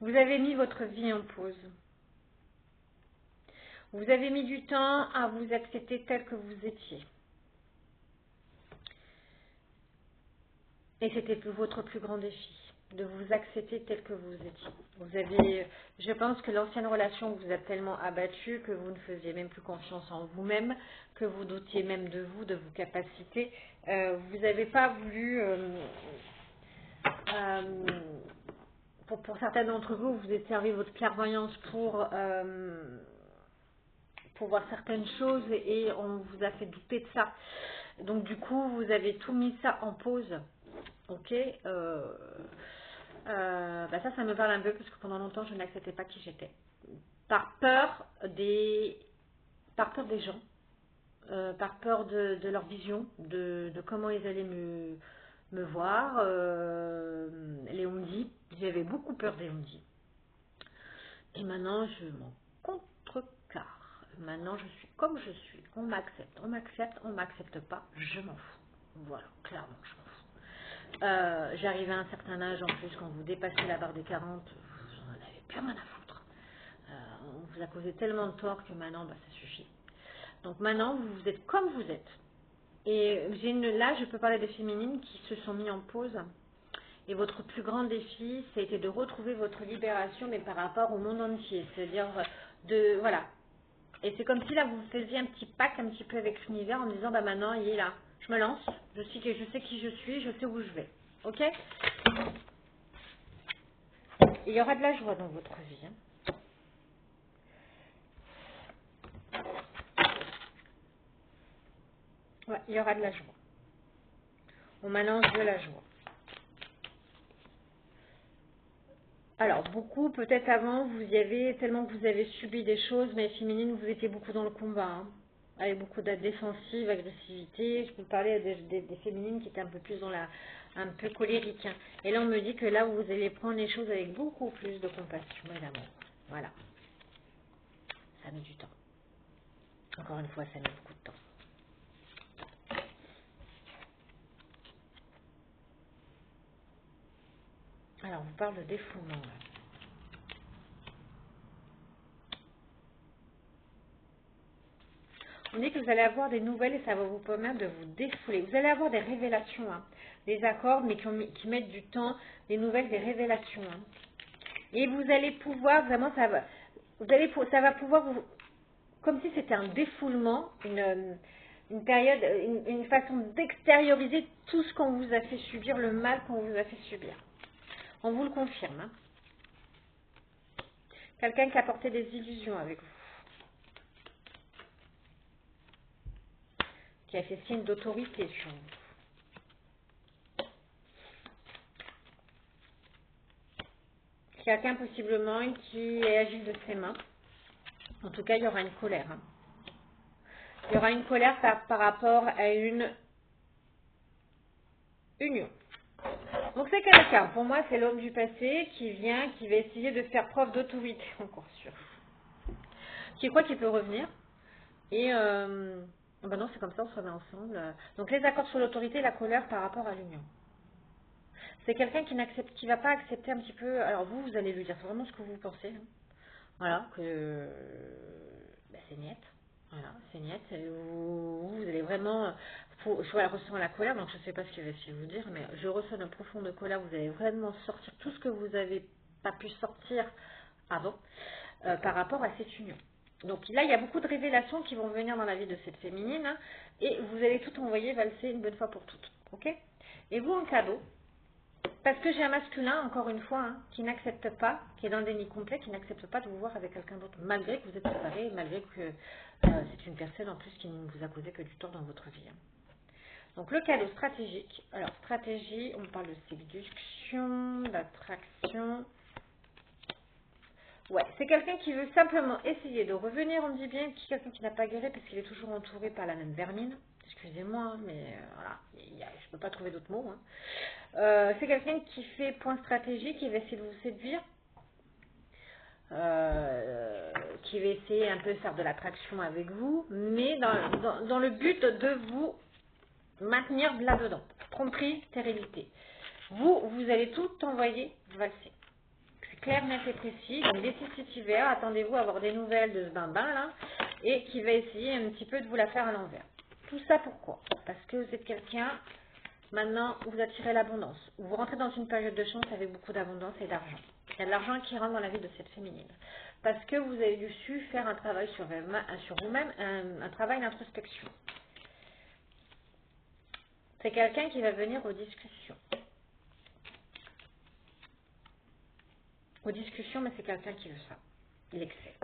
Vous avez mis votre vie en pause. Vous avez mis du temps à vous accepter tel que vous étiez. Et c'était votre plus grand défi, de vous accepter tel que vous étiez. Vous avez, je pense que l'ancienne relation vous a tellement abattu que vous ne faisiez même plus confiance en vous-même, que vous doutiez même de vous, de vos capacités. Vous n'avez pas voulu, pour certains d'entre vous, vous avez servi votre clairvoyance pour voir certaines choses et on vous a fait douter de ça. Donc du coup, vous avez tout mis ça en pause. Ok, ça me parle un peu parce que pendant longtemps je n'acceptais pas qui j'étais. Par peur par peur des gens, par peur de leur vision, de comment ils allaient me voir. Les on-dit, j'avais beaucoup peur des on-dit. Et maintenant je m'en contrecarre. Maintenant je suis comme je suis. On m'accepte pas, je m'en fous. Voilà, clairement je m'en fous. J'arrivais à un certain âge en plus, quand vous dépassez la barre des 40, j'en avais plus rien à foutre. On vous a causé tellement de tort que maintenant, ça suffit. Donc maintenant, vous êtes comme vous êtes. Et là, je peux parler des féminines qui se sont mis en pause. Et votre plus grand défi, ça a été de retrouver votre libération, mais par rapport au monde entier. C'est-à-dire voilà. Et c'est comme si là, vous faisiez un petit pacte un petit peu avec l'univers en disant, maintenant, il est là. Je me lance, je sais qui je suis, je sais où je vais. Ok? Il y aura de la joie dans votre vie. Hein. Ouais, il y aura de la joie. On m'annonce de la joie. Alors, beaucoup, peut-être avant, vous y avez, tellement que vous avez subi des choses, mais féminine, vous étiez beaucoup dans le combat. Hein, avec beaucoup de défensive, agressivité. Je peux parler des féminines qui étaient un peu plus dans un peu colérique. Hein. Et là, on me dit que là, vous allez prendre les choses avec beaucoup plus de compassion et d'amour. Voilà. Ça met du temps. Encore une fois, ça met beaucoup de temps. Alors, on vous parle de défoulement. Là. On dit que vous allez avoir des nouvelles et ça va vous permettre de vous défouler. Vous allez avoir des révélations, hein, des accords, mais qui mettent du temps, des nouvelles, des révélations. Hein. Et vous allez pouvoir, vraiment, ça va pouvoir vous, comme si c'était un défoulement, une période, une façon d'extérioriser tout ce qu'on vous a fait subir, le mal qu'on vous a fait subir. On vous le confirme. Hein. Quelqu'un qui a porté des illusions avec vous. Qui a fait signe d'autorité sur vous. Quelqu'un possiblement qui est agile de ses mains. En tout cas, il y aura une colère. Hein. Il y aura une colère par rapport à une union. Donc c'est quelqu'un, pour moi c'est l'homme du passé qui va essayer de faire preuve d'autorité encore sur. Qui croit qu'il peut revenir. Et Ben non, c'est comme ça, on se remet ensemble. Donc les accords sur l'autorité et la colère par rapport à l'union. C'est quelqu'un qui va pas accepter un petit peu. Alors vous allez lui dire vraiment ce que vous pensez. Hein. Voilà, que ben, c'est net. Voilà, c'est net. Et vous allez vraiment. Je ressens la colère, donc je ne sais pas ce qu'il va essayer de vous dire, mais je ressens une profonde colère. Vous allez vraiment sortir tout ce que vous n'avez pas pu sortir avant par rapport à cette union. Donc là, il y a beaucoup de révélations qui vont venir dans la vie de cette féminine, hein, et vous allez tout envoyer valser une bonne fois pour toutes. Ok? Et vous, en cadeau, parce que j'ai un masculin, encore une fois, hein, qui n'accepte pas, qui est dans le déni complet, qui n'accepte pas de vous voir avec quelqu'un d'autre, malgré que vous êtes séparés, malgré que c'est une personne en plus qui ne vous a causé que du tort dans votre vie. Hein. Donc le cadeau stratégique. Alors stratégie, on parle de séduction, d'attraction. Ouais, c'est quelqu'un qui veut simplement essayer de revenir, on dit bien, quelqu'un qui n'a pas guéri parce qu'il est toujours entouré par la même vermine. Excusez-moi, hein, mais voilà, je ne peux pas trouver d'autres mots. Hein. C'est quelqu'un qui fait point stratégique, qui va essayer de vous séduire, qui va essayer un peu de faire de l'attraction avec vous, mais dans le but de vous maintenir là-dedans. Tromperie, stérilité. Vous allez tout envoyer valser. C'est clair, net et précis. Donc, d'ici cet hiver, attendez-vous à avoir des nouvelles de ce bambin là, et qui va essayer un petit peu de vous la faire à l'envers. Tout ça pourquoi? Parce que vous êtes quelqu'un, maintenant, vous attirez l'abondance. Vous rentrez dans une période de chance avec beaucoup d'abondance et d'argent. Il y a de l'argent qui rentre dans la vie de cette féminine. Parce que vous avez dû su faire un travail sur vous-même, un travail d'introspection. C'est quelqu'un qui va venir aux discussions. Aux discussions, mais c'est quelqu'un qui veut ça. L'excès.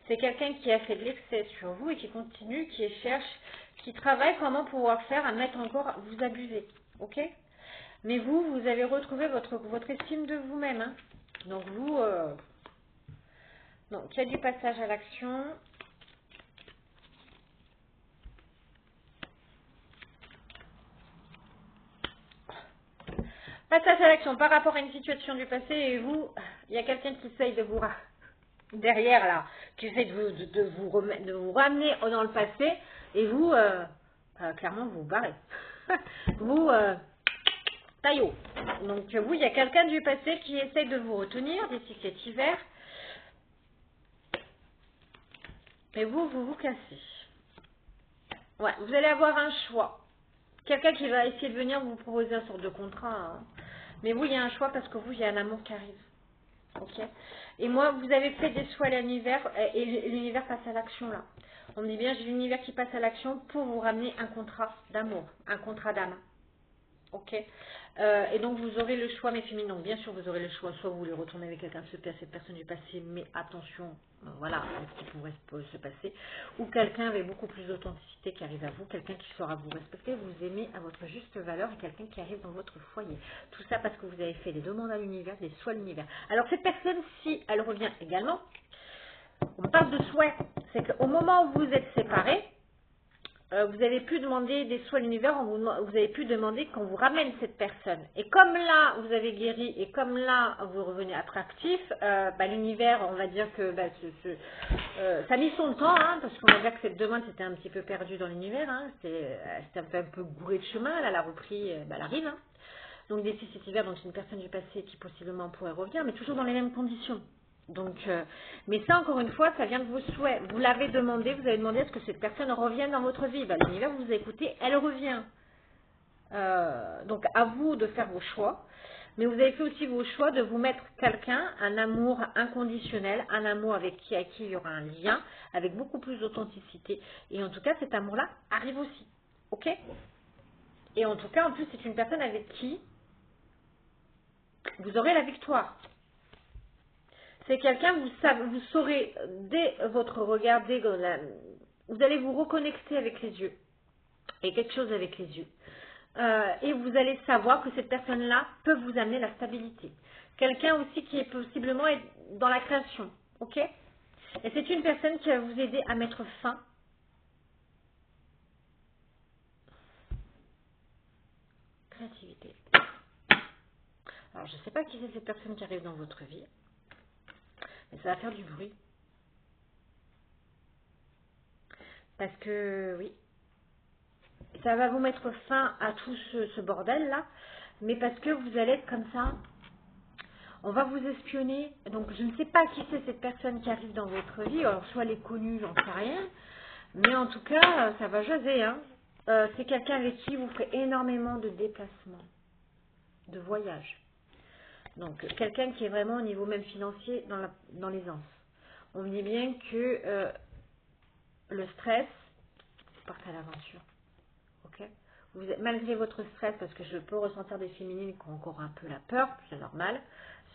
C'est quelqu'un qui a fait de l'excès sur vous et qui continue, qui cherche, qui travaille comment pouvoir faire à mettre encore, vous abuser. Ok? Mais vous avez retrouvé votre estime de vous-même. Hein. Donc donc il y a du passage à l'action. Passage à l'action par rapport à une situation du passé et vous, il y a quelqu'un qui essaye de vous derrière là, qui essaie de vous ramener dans le passé et vous, clairement vous vous barrez. vous, taillot. Donc vous, il y a quelqu'un du passé qui essaie de vous retenir d'ici cet hiver et vous cassez. Ouais, vous allez avoir un choix. Quelqu'un qui va essayer de venir vous proposer un sort de contrat. Hein. Mais vous, il y a un choix parce que vous, il y a un amour qui arrive. Ok. Et moi, vous avez fait des choix à l'univers et l'univers passe à l'action là. On me dit bien, j'ai l'univers qui passe à l'action pour vous ramener un contrat d'amour, un contrat d'âme. Ok. Et donc vous aurez le choix, mes féminines. Donc bien sûr, vous aurez le choix. Soit vous voulez retourner avec quelqu'un, cette personne du passé, mais attention, voilà, ce qui pourrait se passer. Ou quelqu'un avec beaucoup plus d'authenticité qui arrive à vous, quelqu'un qui saura vous respecter, vous aimer à votre juste valeur et quelqu'un qui arrive dans votre foyer. Tout ça parce que vous avez fait des demandes à l'univers, des souhaits à l'univers. Alors cette personne, si elle revient également, on parle de souhait, c'est qu'au moment où vous êtes séparés, vous avez pu demander des soins à l'univers, vous avez pu demander qu'on vous ramène cette personne. Et comme là, vous avez guéri, et comme là, vous revenez attractif, l'univers, on va dire que ça a mis son temps, hein, parce qu'on va dire que cette demande c'était un petit peu perdue dans l'univers, hein, c'était un peu gouré de chemin, là, elle a repris, elle arrive. Hein. Donc d'ici cet hiver, donc c'est une personne du passé qui possiblement pourrait revenir, mais toujours dans les mêmes conditions. Donc, mais ça encore une fois, ça vient de vos souhaits. Vous l'avez demandé, vous avez demandé à ce que cette personne revienne dans votre vie. Ben, l'univers vous a écouté, elle revient. Donc à vous de faire vos choix. Mais vous avez fait aussi vos choix de vous mettre quelqu'un, un amour inconditionnel, un amour à qui il y aura un lien, avec beaucoup plus d'authenticité. Et en tout cas, cet amour-là arrive aussi. Ok? Et en tout cas, en plus, c'est une personne avec qui vous aurez la victoire. C'est quelqu'un, vous saurez, dès votre regard, vous allez vous reconnecter avec les yeux. Et quelque chose avec les yeux. Et vous allez savoir que cette personne-là peut vous amener la stabilité. Quelqu'un aussi qui est possiblement dans la création. Ok? Et c'est une personne qui va vous aider à mettre fin. Créativité. Alors, je ne sais pas qui c'est cette personne qui arrive dans votre vie. Mais ça va faire du bruit. Parce que, oui, ça va vous mettre fin à tout ce bordel-là, mais parce que vous allez être comme ça. On va vous espionner. Donc, je ne sais pas qui c'est cette personne qui arrive dans votre vie. Alors, soit elle est connue, j'en sais rien. Mais en tout cas, ça va jaser. Hein. C'est quelqu'un avec qui vous ferez énormément de déplacements, de voyages. Donc, quelqu'un qui est vraiment au niveau même financier dans l'aisance. On me dit bien que le stress, vous partez à l'aventure. Ok, malgré votre stress, parce que je peux ressentir des féminines qui ont encore un peu la peur, c'est normal,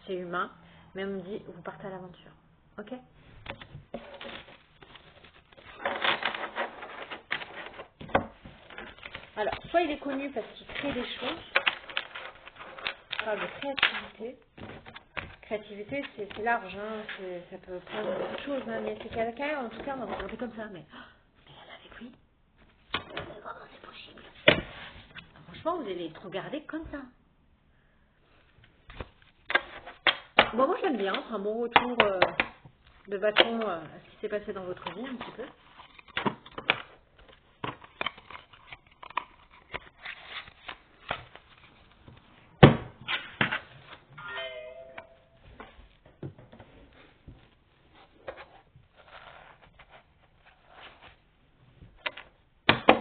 c'est humain, mais on me dit, vous partez à l'aventure. Ok. Alors, soit il est connu parce qu'il crée des choses, on parle de créativité. Créativité, c'est large, hein, ça peut prendre beaucoup de choses, hein, mais c'est quelqu'un, en tout cas, on va vous regarder comme ça, mais elle est avec lui, comment c'est possible? Franchement, vous allez être regardé comme ça. Bon, moi j'aime bien, c'est un bon retour de bâton à ce qui s'est passé dans votre vie un petit peu.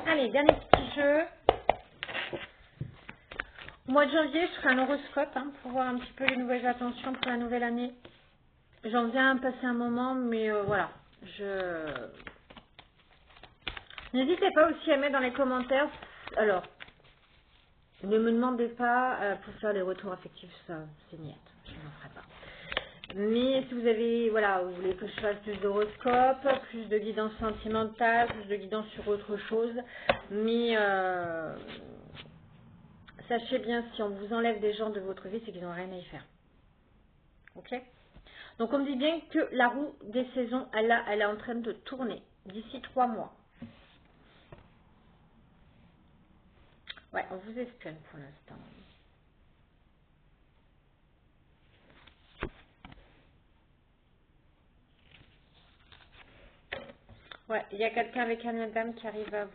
Allez, dernier petit jeu. Au mois de janvier, je ferai un horoscope hein, pour voir un petit peu les nouvelles attentions pour la nouvelle année. J'en viens à passer un moment, mais voilà. N'hésitez pas aussi à mettre dans les commentaires. Alors, ne me demandez pas pour faire les retours affectifs, ça, c'est niette. Je n'en ferai pas. Mais si vous avez, voilà, vous voulez que je fasse plus d'horoscope, plus de guidance sentimentale, plus de guidance sur autre chose, mais sachez bien, si on vous enlève des gens de votre vie, c'est qu'ils n'ont rien à y faire. Ok? Donc on me dit bien que la roue des saisons, elle est en train de tourner d'ici 3 mois. Ouais, on vous espionne pour l'instant. Ouais, il y a quelqu'un avec un dame qui arrive à vous.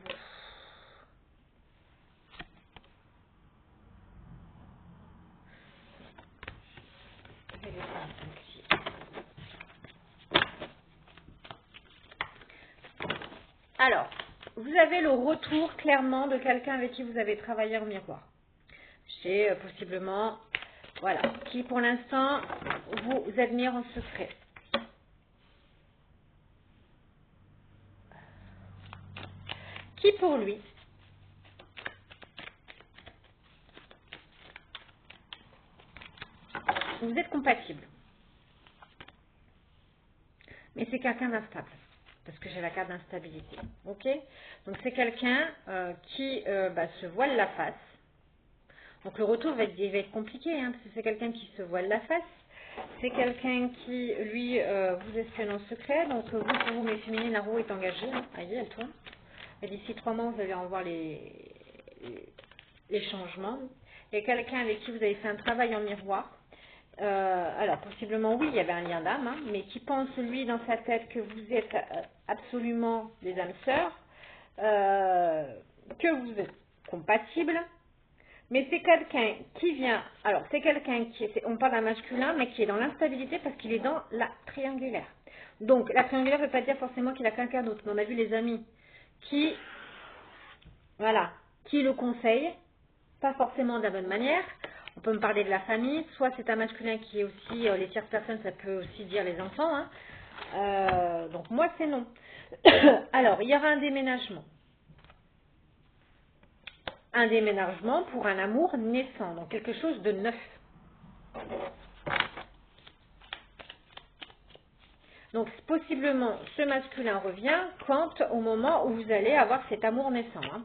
Alors, vous avez le retour clairement de quelqu'un avec qui vous avez travaillé en miroir. C'est possiblement, voilà, qui pour l'instant vous admire en secret. Qui pour lui vous êtes compatible. Mais c'est quelqu'un d'instable. Parce que j'ai la carte d'instabilité. Ok? Donc c'est quelqu'un qui se voile la face. Donc le retour va être compliqué, hein, parce que c'est quelqu'un qui se voile la face. C'est quelqu'un qui, lui, vous espionne en secret. Donc vous, pour vous, mes féminines, la roue est engagée. Hein. Aïe, elle tourne. Et d'ici 3 mois, vous allez en voir les changements. Et quelqu'un avec qui vous avez fait un travail en miroir. Alors, possiblement, oui, il y avait un lien d'âme, hein, mais qui pense, lui, dans sa tête, que vous êtes absolument des âmes sœurs, que vous êtes compatibles, mais c'est quelqu'un qui vient, alors, c'est quelqu'un qui, on parle d'un masculin, mais qui est dans l'instabilité parce qu'il est dans la triangulaire. Donc, la triangulaire ne veut pas dire forcément qu'il a quelqu'un d'autre, mais on a vu les amis qui, voilà, qui le conseillent, pas forcément de la bonne manière. On peut me parler de la famille, soit c'est un masculin qui est aussi, les tierces personnes, ça peut aussi dire les enfants. Hein. Donc moi c'est non. Alors, il y aura un déménagement. Un déménagement pour un amour naissant, donc quelque chose de neuf. Donc possiblement, ce masculin revient quand, au moment où vous allez avoir cet amour naissant. Hein.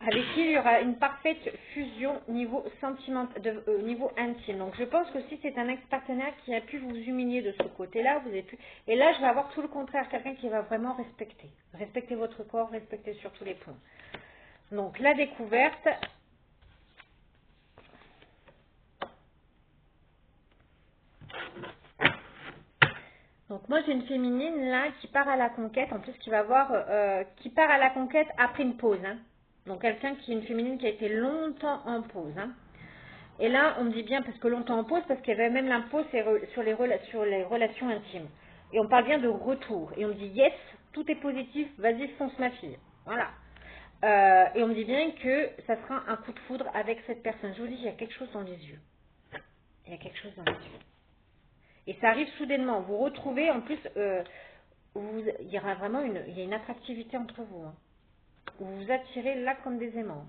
Avec qui il y aura une parfaite fusion niveau sentimental, niveau intime. Donc je pense que si c'est un ex-partenaire qui a pu vous humilier de ce côté-là, vous avez pu. Et là, je vais avoir tout le contraire, quelqu'un qui va vraiment respecter. Respecter votre corps, respecter sur tous les points. Donc la découverte. Donc moi j'ai une féminine là qui part à la conquête, en plus qui va voir, qui part à la conquête après une pause. Hein. Donc quelqu'un qui est une féminine qui a été longtemps en pause. Hein. Et là on me dit bien, parce que longtemps en pause, parce qu'il y avait même l'impôt sur sur les relations intimes. Et on parle bien de retour. Et on me dit yes, tout est positif, vas-y fonce ma fille. Voilà. Et on me dit bien que ça sera un coup de foudre avec cette personne. Je vous dis, il y a quelque chose dans les yeux. Il y a quelque chose dans les yeux. Et ça arrive soudainement. Vous retrouvez, en plus, il y aura vraiment il y a une attractivité entre vous. Hein. Vous vous attirez là comme des aimants.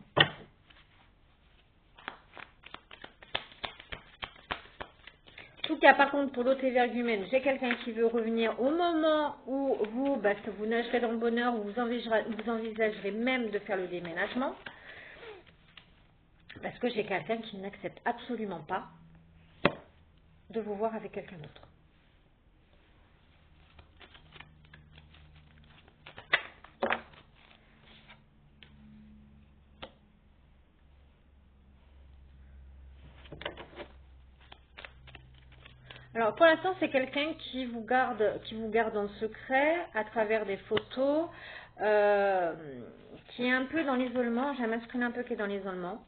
En tout cas, par contre, pour l'autre évergumène, j'ai quelqu'un qui veut revenir au moment où vous, vous nagerez dans le bonheur, où vous envisagerez même de faire le déménagement. Parce que j'ai quelqu'un qui n'accepte absolument pas de vous voir avec quelqu'un d'autre. Alors pour l'instant c'est quelqu'un qui vous garde en secret à travers des photos, qui est un peu dans l'isolement. J'ai un masculin un peu qui est dans l'isolement.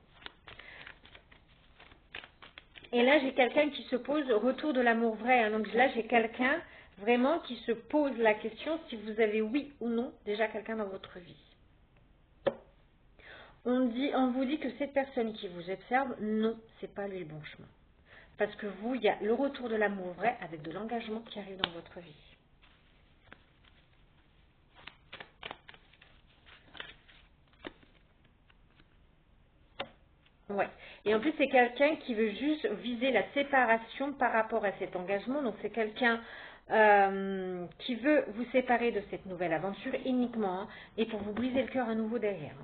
Et là j'ai quelqu'un qui se pose retour de l'amour vrai. Hein. Donc là j'ai quelqu'un vraiment qui se pose la question si vous avez oui ou non déjà quelqu'un dans votre vie. On vous dit que cette personne qui vous observe, non, c'est pas lui le bon chemin. Parce que vous, il y a le retour de l'amour vrai avec de l'engagement qui arrive dans votre vie. Ouais. Et en plus, c'est quelqu'un qui veut juste viser la séparation par rapport à cet engagement. Donc, c'est quelqu'un qui veut vous séparer de cette nouvelle aventure uniquement hein, et pour vous briser le cœur à nouveau derrière.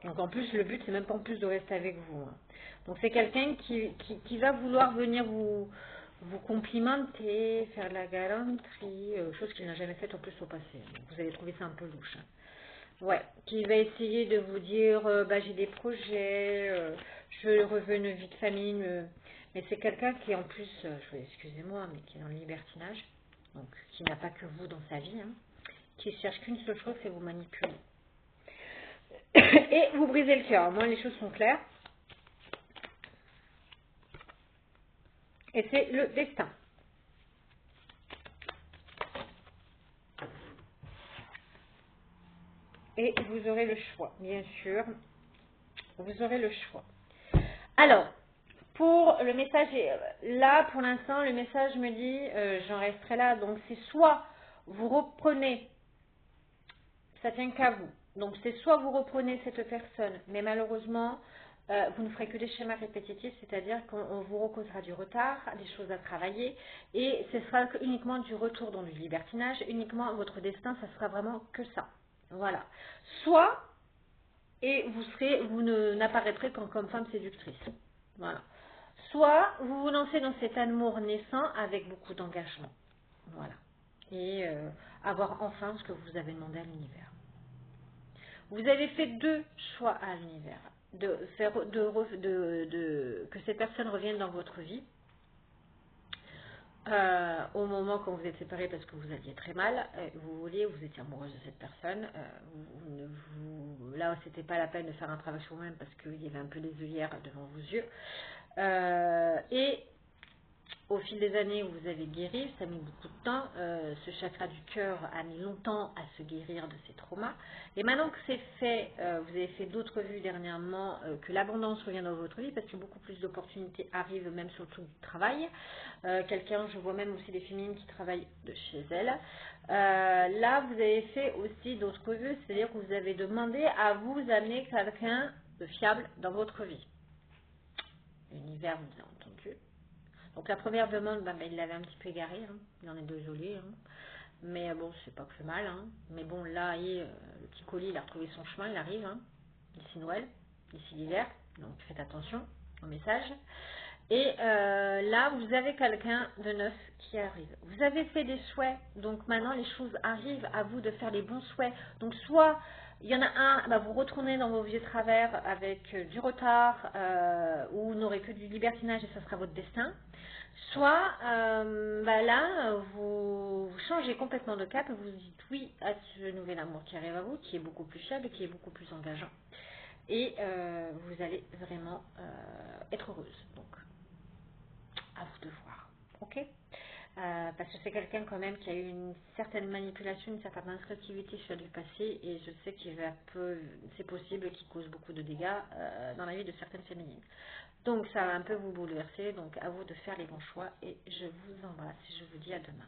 Donc, en plus, le but, c'est même pas en plus de rester avec vous. Hein. Donc, c'est quelqu'un qui va vouloir venir vous complimenter, faire de la galanterie, chose qu'il n'a jamais faite en plus au passé. Donc, vous allez trouver ça un peu louche. Hein. Ouais, qui va essayer de vous dire j'ai des projets, je veux revenir une vie de famille, mais c'est quelqu'un qui en plus, excusez-moi, mais qui est dans le libertinage, donc qui n'a pas que vous dans sa vie, hein, qui cherche qu'une seule chose, c'est vous manipuler. Et vous brisez le cœur. Moi, les choses sont claires. Et c'est le destin. Et vous aurez le choix, bien sûr. Vous aurez le choix. Alors, pour le message, là, pour l'instant, le message me dit, j'en resterai là. Donc, c'est soit vous reprenez, ça tient qu'à vous. Donc, c'est soit vous reprenez cette personne, mais malheureusement, vous ne ferez que des schémas répétitifs, c'est-à-dire qu'on vous recausera du retard, des choses à travailler, et ce sera uniquement du retour dans du libertinage, uniquement votre destin, ça sera vraiment que ça. Voilà. Soit, et vous n'apparaîtrez qu'en comme femme séductrice. Voilà. Soit vous vous lancez dans cet amour naissant avec beaucoup d'engagement. Voilà. Et avoir enfin ce que vous avez demandé à l'univers. Vous avez fait deux choix à l'univers. Que ces personnes reviennent dans votre vie. Au moment quand vous êtes séparés parce que vous alliez très mal, vous étiez amoureuse de cette personne, là c'était pas la peine de faire un travail sur vous-même parce qu'il y avait un peu des œillères devant vos yeux. Et au fil des années, vous avez guéri, ça a mis beaucoup de temps. Ce chakra du cœur a mis longtemps à se guérir de ces traumas. Et maintenant que c'est fait, vous avez fait d'autres vues dernièrement, que l'abondance revient dans votre vie parce que beaucoup plus d'opportunités arrivent même sur le truc du travail. Je vois même aussi des féminines qui travaillent de chez elles. Là, vous avez fait aussi d'autres vues, c'est-à-dire que vous avez demandé à vous amener quelqu'un de fiable dans votre vie. L'univers vous a entendu. Donc la première demande, il l'avait un petit peu égaré, hein. Il en est désolé. Hein. Mais bon, c'est pas plus mal. Hein. Mais bon, là, le petit colis, il a retrouvé son chemin, il arrive. Hein. D'ici Noël, d'ici l'hiver. Donc faites attention au message. Et là, vous avez quelqu'un de neuf qui arrive. Vous avez fait des souhaits, donc maintenant les choses arrivent à vous de faire les bons souhaits. Donc soit il y en a un, bah, vous retournez dans vos vieux travers avec du retard, ou vous n'aurez que du libertinage et ça sera votre destin. Soit bah là, vous changez complètement de cap et vous dites oui à ce nouvel amour qui arrive à vous, qui est beaucoup plus fiable, qui est beaucoup plus engageant. Et vous allez vraiment être heureuse. Donc, à vous de voir. Ok. Parce que c'est quelqu'un quand même qui a eu une certaine manipulation, une certaine instructivité sur le passé et je sais qu'il va peu, c'est possible qu'il cause beaucoup de dégâts dans la vie de certaines féminines. Donc ça va un peu vous bouleverser, donc à vous de faire les bons choix et je vous embrasse et je vous dis à demain.